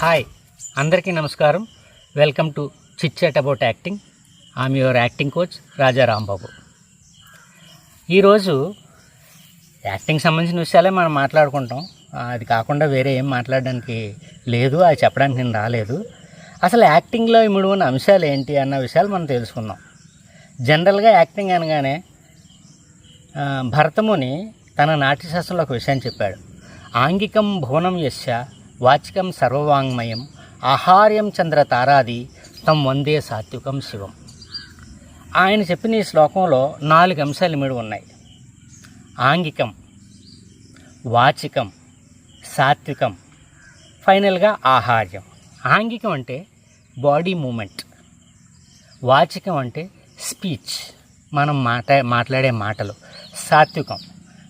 Hi, అందరికీ నమస్కారం. Welcome to chit chat about acting. I'm your acting coach Raja Rambabu. ఈరోజు acting సంబంధించిన విషయాలే మనం మాట్లాడుకుంటాం. అది కాకుండా వేరే ఏం మాట్లాడడానికి లేదు, అది చెప్పడానికి నేను రాలేదు. అసలు యాక్టింగ్లో ఇమిడి ఉన్న అంశాలు ఏంటి అన్న విషయాలు మనం తెలుసుకుందాం. జనరల్గా యాక్టింగ్ అనగానే భరతముని తన నాట్యశాస్త్రంలో ఒక విషయం చెప్పాడు. ఆంగికం భువనం యస్య వాచికం సర్వవాంగ్మయం ఆహార్యం చంద్ర తారాది తం వందే సాత్వికం శివం. ఆయన చెప్పిన ఈ శ్లోకంలో 4 అంశాలు ఇమిడి ఉన్నాయి. ఆంగికం, వాచికం, సాత్వికం, ఫైనల్గా ఆహార్యం. ఆంగికం అంటే బాడీ మూమెంట్, వాచికం అంటే స్పీచ్, మనం మాట్లాడే మాటలు, సాత్వికం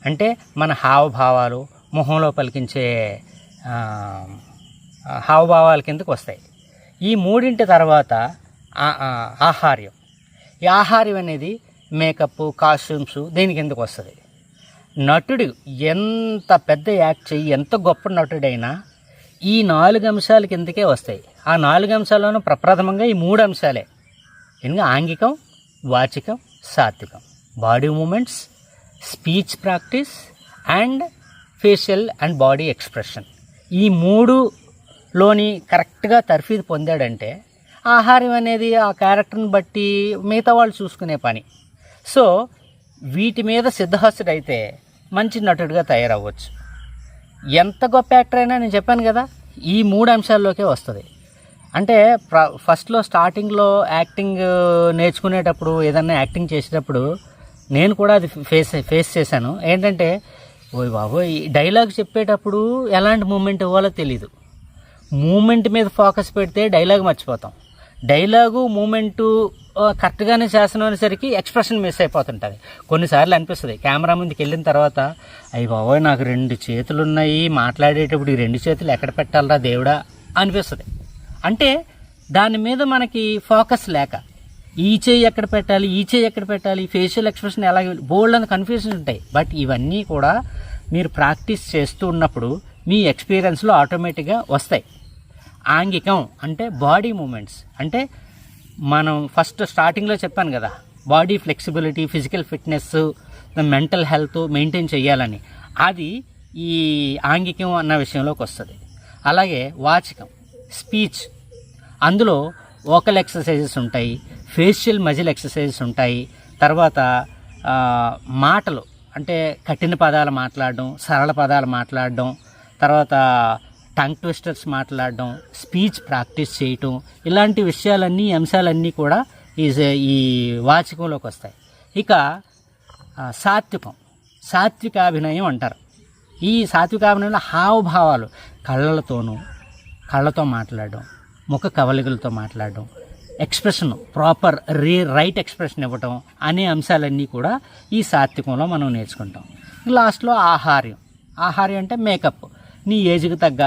అంటే మన హావభావాలు, మొహంలో పలికించే హావభావాల కిందకు వస్తాయి. ఈ మూడింటి తర్వాత ఆహార్యం. ఈ ఆహార్యం అనేది మేకప్, కాస్ట్యూమ్స్ దీని కిందకు వస్తుంది. నటుడు ఎంత పెద్ద యాక్ట్ చెయ్యి, ఎంత గొప్ప నటుడైనా ఈ 4 అంశాల కిందకే వస్తాయి. ఆ 4 అంశాల్లోనూ ప్రప్రథమంగా ఈ 3 అంశాలే. ఎందుకంటే ఆంగికం, వాచికం, సాత్వికం, body movements, speech practice and facial and body expression. ఈ 3లోని కరెక్ట్గా తర్ఫీదు పొందాడంటే ఆహారం అనేది ఆ క్యారెక్టర్ని బట్టి మిగతా వాళ్ళు చూసుకునే పని. సో వీటి మీద సిద్ధహస్తుడైతే మంచి నటుడిగా తయారవ్వచ్చు. ఎంత గొప్ప యాక్టర్ అయినా నేను చెప్పాను కదా, ఈ 3 అంశాల్లోకే వస్తుంది. అంటే ఫస్ట్లో స్టార్టింగ్లో యాక్టింగ్ నేర్చుకునేటప్పుడు, ఏదన్నా యాక్టింగ్ చేసేటప్పుడు నేను కూడా అది ఫేస్ చేశాను. ఏంటంటే, ఓయ్ బాబోయ్, డైలాగ్ చెప్పేటప్పుడు ఎలాంటి మూమెంట్ ఇవ్వాలో తెలీదు. మూమెంట్ మీద ఫోకస్ పెడితే డైలాగ్ మర్చిపోతాం. డైలాగు మూమెంటు కరెక్ట్గానే చేస్తున్నసరికి ఎక్స్ప్రెషన్ మిస్ అయిపోతుంటుంది. కొన్నిసార్లు అనిపిస్తుంది కెమెరా ముందుకు వెళ్ళిన తర్వాత, అయ్యి బాబోయ్ నాకు 2 చేతులు ఉన్నాయి, మాట్లాడేటప్పుడు ఈ 2 చేతులు ఎక్కడ పెట్టాలరా దేవుడా అనిపిస్తుంది. అంటే దాని మీద మనకి ఫోకస్ లేక, ఈ చేయి ఎక్కడ పెట్టాలి, ఈ చేయి ఎక్కడ పెట్టాలి, ఫేషియల్ ఎక్స్ప్రెషన్ ఎలా, బోల్డ్ అని కన్ఫ్యూజన్ ఉంటాయి. బట్ ఇవన్నీ కూడా మీరు ప్రాక్టీస్ చేస్తూ ఉన్నప్పుడు మీ ఎక్స్పీరియన్స్లో ఆటోమేటిక్గా వస్తాయి. ఆంగికం అంటే బాడీ మూమెంట్స్. అంటే మనం ఫస్ట్ స్టార్టింగ్లో చెప్పాను కదా, body flexibility, physical fitness, mental health maintain చేయాలని, అది ఈ ఆంగికం అన్న విషయంలోకి వస్తుంది. అలాగే వాచికం, స్పీచ్, అందులో వోకల్ ఎక్సర్సైజెస్ ఉంటాయి, ఫేషియల్ మజిల్ ఎక్సర్సైజెస్ ఉంటాయి. తర్వాత మాటలు అంటే కఠిన పదాలు మాట్లాడడం, సరళ పదాలు మాట్లాడడం, తర్వాత టంగ్ ట్విస్టర్స్ మాట్లాడడం, స్పీచ్ ప్రాక్టీస్ చేయటం, ఇలాంటి విషయాలన్నీ, అంశాలన్నీ కూడా ఈ వాచికంలోకి వస్తాయి. ఇక సాత్వికం, సాత్వికాభినయం అంటారు. ఈ సాత్వికాభినయంలో హావభావాలు, కళ్ళతో మాట్లాడడం, ముఖ కవలికలతో మాట్లాడడం, ఎక్స్ప్రెషన్ ప్రాపర్ రైట్ ఎక్స్ప్రెషన్ ఇవ్వటం అనే అంశాలన్నీ కూడా ఈ సాత్వికంలో మనం నేర్చుకుంటాం. లాస్ట్లో ఆహార్యం. ఆహార్యం అంటే మేకప్, నీ ఏజ్కి తగ్గ,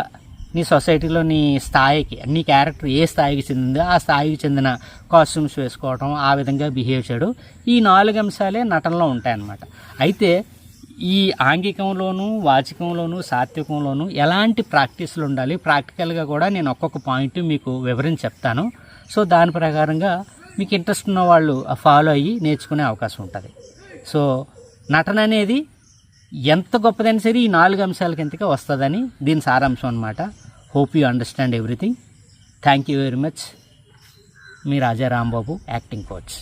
నీ సొసైటీలో నీ స్థాయికి, నీ క్యారెక్టర్ ఏ స్థాయికి చెందిందో ఆ స్థాయికి చెందిన కాస్ట్యూమ్స్ వేసుకోవటం, ఆ విధంగా బిహేవ్ చేయడం, ఈ 4 అంశాలే నటనలో ఉంటాయన్నమాట. అయితే ఈ ఆంగికంలోనూ, వాచికంలోనూ, సాత్వికంలోనూ ఎలాంటి ప్రాక్టీస్లు ఉండాలి, ప్రాక్టికల్గా కూడా నేను ఒక్కొక్క పాయింట్ మీకు వివరించి చెప్తాను. సో దాని ప్రకారంగా మీకు ఇంట్రెస్ట్ ఉన్న వాళ్ళు ఫాలో అయ్యి నేర్చుకునే అవకాశం ఉంటుంది. సో నటన అనేది ఎంత గొప్పదైనా సరే ఈ 4 అంశాల కిందకే వస్తుందని దీని సారాంశం అనమాట. Hope you understand everything. Thank you very much. Me Raja Rambabu, acting coach.